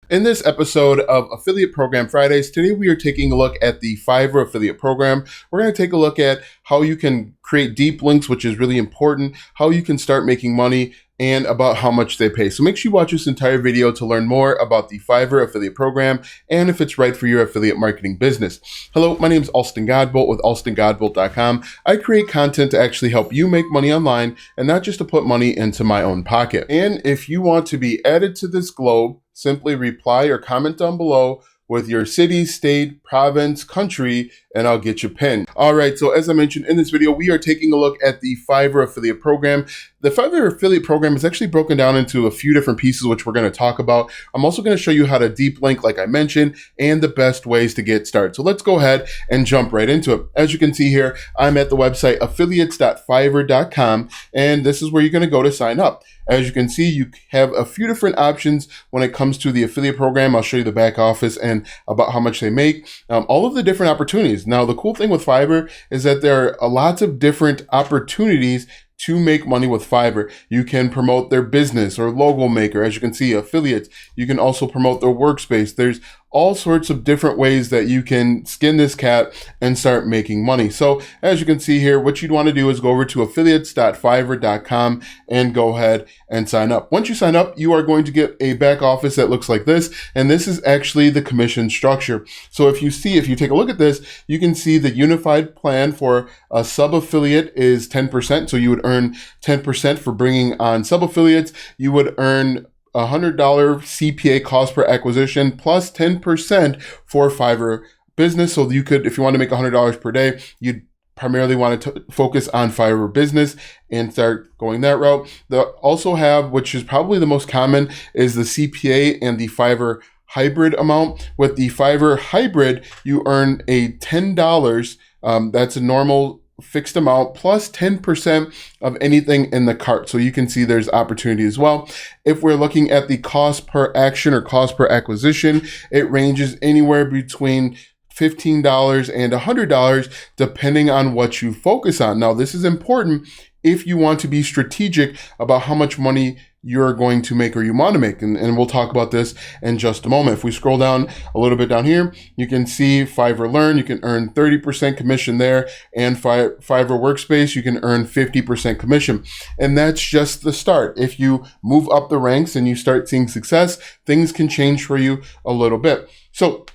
In this episode of Affiliate Program Fridays, today we are taking a look at the Fiverr affiliate program. We're going to take a look at how you can create deep links, which is really important, how you can start making money, and about how much they pay. So make sure you watch this entire video to learn more about the Fiverr affiliate program and if it's right for your affiliate marketing business. Hello, my name is Alston Godbolt with alstongodbolt.com. I create content to actually help you make money online and not just to put money into my own pocket. And if you want to be added to this globe, simply reply or comment down below with your city, state, province, country, and I'll get you pinned. All right, so as I mentioned in this video, we are taking a look at the Fiverr affiliate program. The Fiverr affiliate program is actually broken down into a few different pieces, which we're gonna talk about. I'm also gonna show you how to deep link, like I mentioned, and the best ways to get started. So let's go ahead and jump right into it. As you can see here, I'm at the website affiliates.fiverr.com, and this is where you're gonna go to sign up. As you can see, you have a few different options when it comes to the affiliate program. I'll show you the back office and about how much they make, all of the different opportunities. Now, the cool thing with Fiverr is that there are lots of different opportunities to make money with Fiverr. You can promote their business or logo maker. As you can see, affiliates. You can also promote their workspace. There's all sorts of different ways that you can skin this cat and start making money. So as you can see here, what you'd want to do is go over to affiliates.fiverr.com and go ahead and sign up. Once you sign up, you are going to get a back office that looks like this. And this is actually the commission structure. So if you take a look at this, you can see the unified plan for a sub affiliate is 10%. So you would earn 10% for bringing on sub affiliates. You would earn $100 CPA cost per acquisition plus 10% for Fiverr business. So you could, if you want to make $100 per day, you'd primarily want to focus on Fiverr business and start going that route. They also have, which is probably the most common, is the CPA and the Fiverr hybrid amount. With the Fiverr hybrid, you earn a $10. That's a normal fixed amount plus 10% of anything in the cart. So you can see there's opportunity as well. If we're looking at the cost per action or cost per acquisition, it ranges anywhere between $15 and $100 depending on what you focus on. Now, this is important if you want to be strategic about how much money you're going to make or you want to make. And we'll talk about this in just a moment. If we scroll down a little bit down here, you can see Fiverr Learn, you can earn 30% commission there, and Fiverr Workspace, you can earn 50% commission. And that's just the start. If you move up the ranks and you start seeing success, things can change for you a little bit. So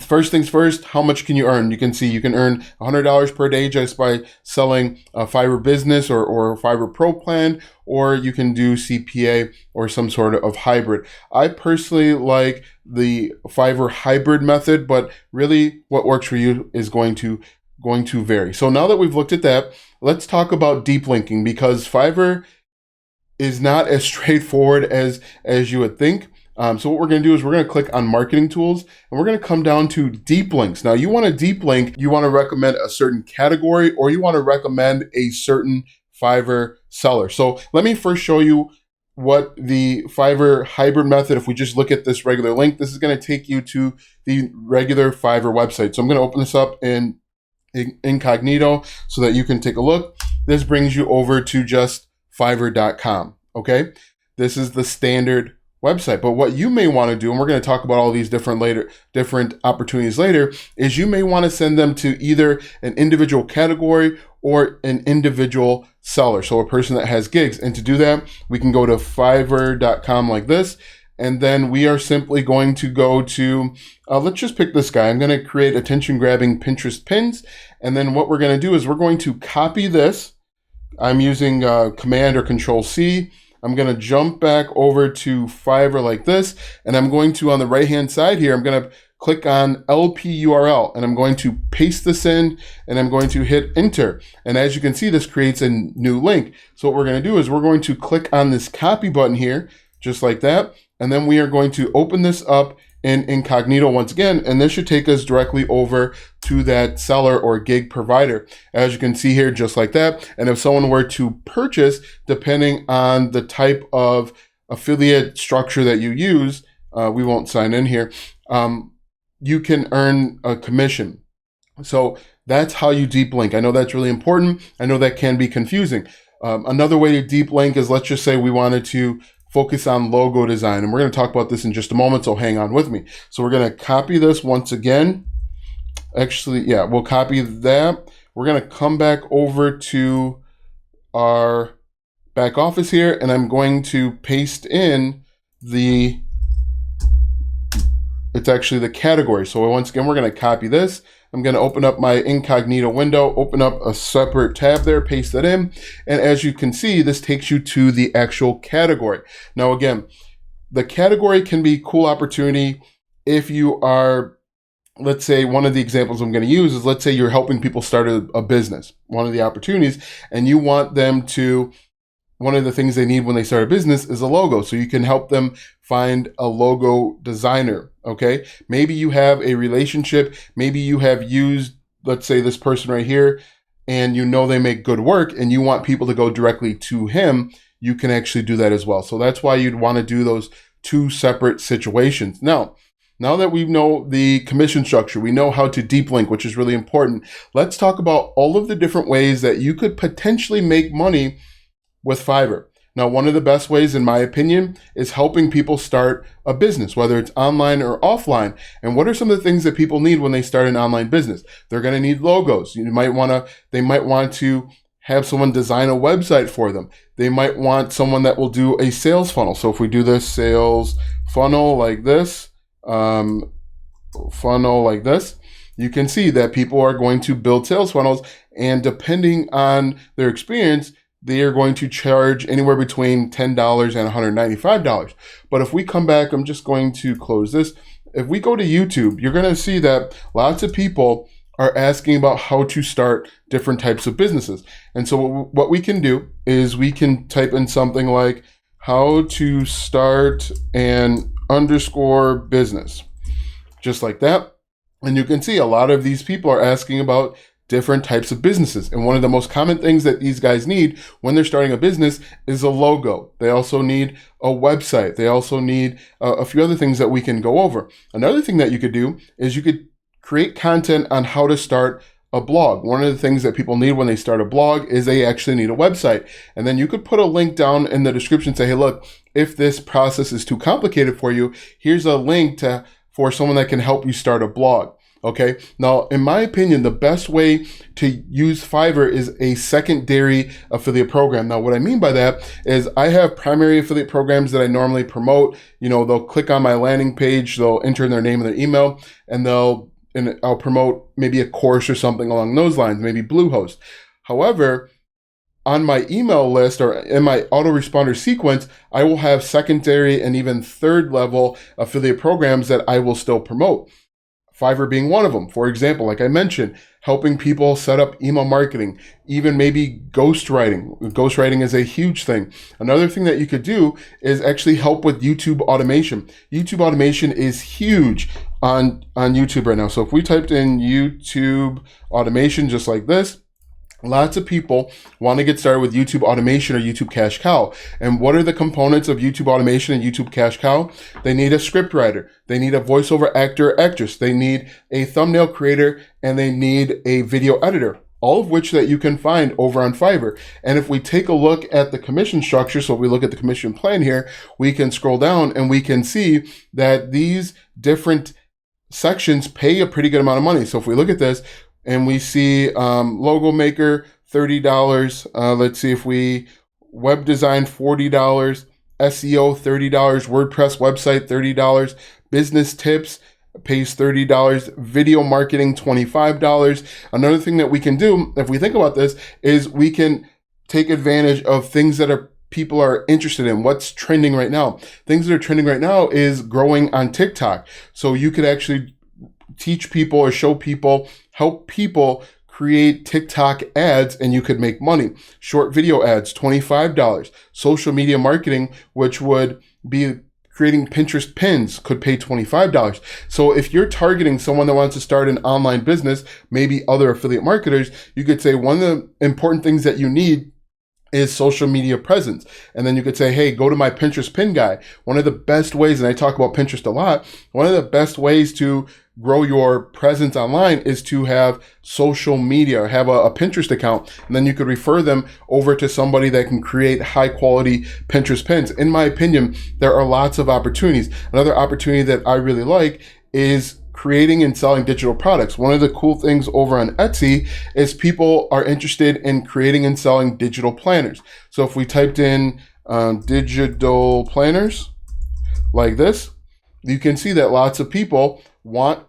first things first, how much can you earn? You can see you can earn $100 per day just by selling a Fiverr business or Fiverr Pro plan, or you can do CPA or some sort of hybrid. I personally like the Fiverr hybrid method, but really what works for you is going to vary. So now that we've looked at that, let's talk about deep linking, because Fiverr is not as straightforward as you would think. So what we're going to do is we're going to click on marketing tools and we're going to come down to deep links. Now you want to deep link, you want to recommend a certain category or you want to recommend a certain Fiverr seller. So let me first show you what the Fiverr hybrid method, if we just look at this regular link, this is going to take you to the regular Fiverr website. So I'm going to open this up in incognito so that you can take a look. This brings you over to just fiverr.com. Okay. This is the standard website. But what you may want to do, and we're going to talk about all these different opportunities later, is you may want to send them to either an individual category or an individual seller. So a person that has gigs. And to do that, we can go to fiverr.com like this. And then we are simply going to go to, let's just pick this guy. I'm going to create attention grabbing Pinterest pins. And then what we're going to do is we're going to copy this. I'm using Command or Control C. I'm going to jump back over to Fiverr like this, and I'm going to, on the right-hand side here, I'm going to click on LP URL, and I'm going to paste this in, and I'm going to hit enter. And as you can see, this creates a new link. So what we're going to do is we're going to click on this copy button here, just like that, and then we are going to open this up in incognito once again, and this should take us directly over to that seller or gig provider. As you can see here, just like that. And if someone were to purchase, depending on the type of affiliate structure that you use, we won't sign in here, you can earn a commission. So that's how you deep link. I know that's really important. I know that can be confusing. Another way to deep link is, let's just say we wanted to focus on logo design. And we're going to talk about this in just a moment, so hang on with me. So we're going to copy this once again. Actually, yeah, we'll copy that. We're going to come back over to our back office here, and I'm going to paste in it's actually the category. So once again, we're going to copy this. I'm going to open up my incognito window, open up a separate tab there, paste that in. And as you can see, this takes you to the actual category. Now, again, the category can be a cool opportunity if you are, let's say, one of the examples I'm going to use is, let's say you're helping people start a business, one of the opportunities, and you want them to, one of the things they need when they start a business is a logo. So you can help them find a logo designer, okay? Maybe you have a relationship. Maybe you have used, let's say, this person right here, and you know they make good work, and you want people to go directly to him. You can actually do that as well. So that's why you'd want to do those two separate situations. Now that we know the commission structure, we know how to deep link, which is really important. Let's talk about all of the different ways that you could potentially make money with Fiverr. Now, one of the best ways, in my opinion, is helping people start a business, whether it's online or offline. And what are some of the things that people need when they start an online business? They're going to need logos. They might want to have someone design a website for them. They might want someone that will do a sales funnel. So if we do this sales funnel like this, you can see that people are going to build sales funnels, and depending on their experience, they are going to charge anywhere between $10 and $195. But if we come back, I'm just going to close this. If we go to YouTube, you're going to see that lots of people are asking about how to start different types of businesses. And so what we can do is we can type in something like how to start an underscore business, just like that. And you can see a lot of these people are asking about different types of businesses. And one of the most common things that these guys need when they're starting a business is a logo. They also need a website. They also need a few other things that we can go over. Another thing that you could do is you could create content on how to start a blog. One of the things that people need when they start a blog is they actually need a website. And then you could put a link down in the description, say, hey, look, if this process is too complicated for you, here's a link for someone that can help you start a blog. Okay. Now, in my opinion, the best way to use Fiverr is a secondary affiliate program. Now, what I mean by that is I have primary affiliate programs that I normally promote. They'll click on my landing page, they'll enter in their name and their email, and I'll promote maybe a course or something along those lines, maybe Bluehost. However, on my email list or in my autoresponder sequence, I will have secondary and even third level affiliate programs that I will still promote. Fiverr being one of them. For example, like I mentioned, helping people set up email marketing, even maybe ghostwriting. Ghostwriting is a huge thing. Another thing that you could do is actually help with YouTube automation. YouTube automation is huge on YouTube right now. So if we typed in YouTube automation just like this, lots of people want to get started with YouTube automation or YouTube Cash Cow. And what are the components of YouTube automation and YouTube Cash Cow? They need a script writer. They need a voiceover actor or actress. They need a thumbnail creator, and they need a video editor, all of which that you can find over on Fiverr. And if we take a look at the commission structure, so if we look at the commission plan here, we can scroll down and we can see that these different sections pay a pretty good amount of money. So if we look at this, and we see logo maker, $30. Let's see if we web design, $40. SEO, $30. WordPress website, $30. Business tips pays $30. Video marketing, $25. Another thing that we can do, if we think about this, is we can take advantage of things that people are interested in. What's trending right now? Things that are trending right now is growing on TikTok. So you could actually teach people or show people, help people create TikTok ads, and you could make money. Short video ads, $25. Social media marketing, which would be creating Pinterest pins, could pay $25. So if you're targeting someone that wants to start an online business, maybe other affiliate marketers, you could say one of the important things that you need is social media presence. And then you could say, hey, go to my Pinterest pin guy. One of the best ways, and I talk about Pinterest a lot, one of the best ways to grow your presence online is to have social media, have a Pinterest account, and then you could refer them over to somebody that can create high quality Pinterest pins. In my opinion, there are lots of opportunities. Another opportunity that I really like is creating and selling digital products. One of the cool things over on Etsy is people are interested in creating and selling digital planners. So if we typed in digital planners like this, you can see that lots of people want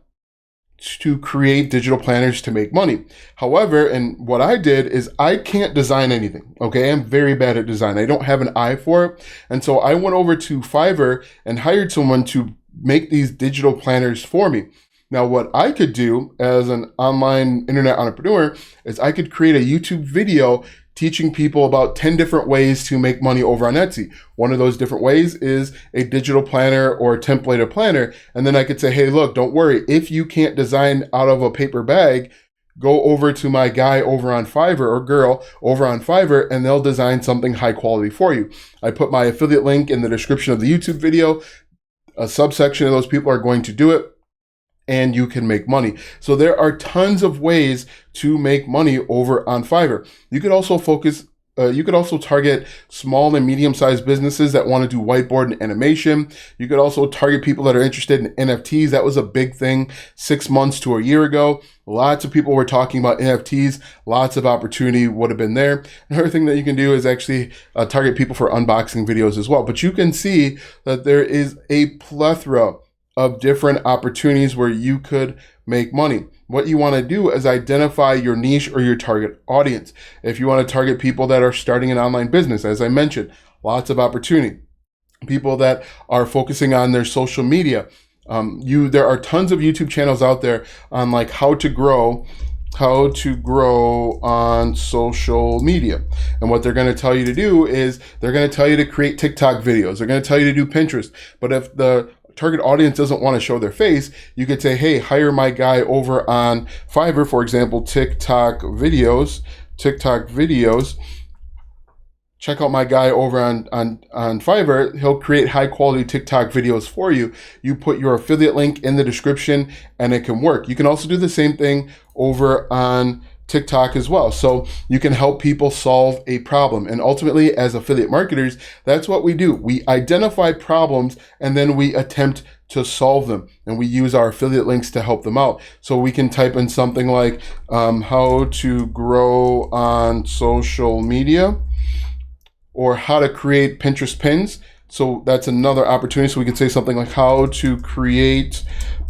to create digital planners to make money. However, and what I did is I can't design anything. Okay, I'm very bad at design. I don't have an eye for it. And so I went over to Fiverr and hired someone to make these digital planners for me. Now, what I could do as an online internet entrepreneur is I could create a YouTube video teaching people about 10 different ways to make money over on Etsy. One of those different ways is a digital planner or a templated planner. And then I could say, hey, look, don't worry. If you can't design out of a paper bag, go over to my guy over on Fiverr or girl over on Fiverr, and they'll design something high quality for you. I put my affiliate link in the description of the YouTube video. A subsection of those people are going to do it, and you can make money. So there are tons of ways to make money over on Fiverr. You could also target small and medium-sized businesses that want to do whiteboard and animation. You could also target people that are interested in NFTs. That was a big thing 6 months to a year ago. Lots of people were talking about NFTs. Lots of opportunity would have been there. Another thing that you can do is actually target people for unboxing videos as well. But you can see that there is a plethora of different opportunities where you could make money. What you want to do is identify your niche or your target audience. If you want to target people that are starting an online business, as I mentioned, lots of opportunity. People that are focusing on their social media. There are tons of YouTube channels out there on like how to grow on social media. And what they're going to tell you to do is they're going to tell you to create TikTok videos. They're going to tell you to do Pinterest. But if the target audience doesn't want to show their face, you could say, hey, hire my guy over on Fiverr, for example, TikTok videos. Check out my guy over on Fiverr. He'll create high quality TikTok videos for you. You put your affiliate link in the description and it can work. You can also do the same thing over on TikTok as well. So you can help people solve a problem. And ultimately, as affiliate marketers, that's what we do. We identify problems and then we attempt to solve them. And we use our affiliate links to help them out. So we can type in something like how to grow on social media or how to create Pinterest pins. So that's another opportunity. So we can say something like how to create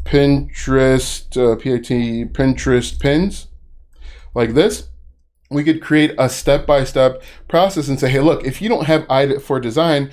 Pinterest pins. Like this. We could create a step-by-step process and say, hey, look, if you don't have eye for design,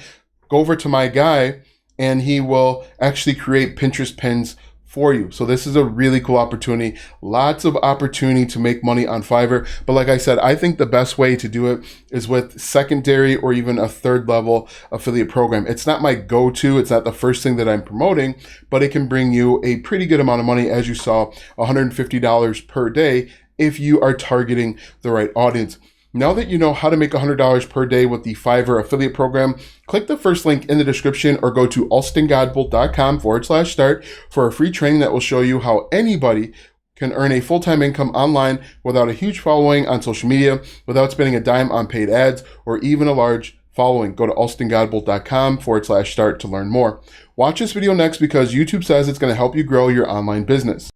go over to my guy and he will actually create Pinterest pins for you. So this is a really cool opportunity. Lots of opportunity to make money on Fiverr. But like I said, I think the best way to do it is with secondary or even a third level affiliate program. It's not my go-to. It's not the first thing that I'm promoting, but it can bring you a pretty good amount of money. As you saw, $150 per day if you are targeting the right audience. Now that you know how to make $100 per day with the Fiverr affiliate program, click the first link in the description or go to alstongodbolt.com/start for a free training that will show you how anybody can earn a full-time income online without a huge following on social media, without spending a dime on paid ads or even a large following. Go to alstongodbolt.com/start to learn more. Watch this video next because YouTube says it's going to help you grow your online business.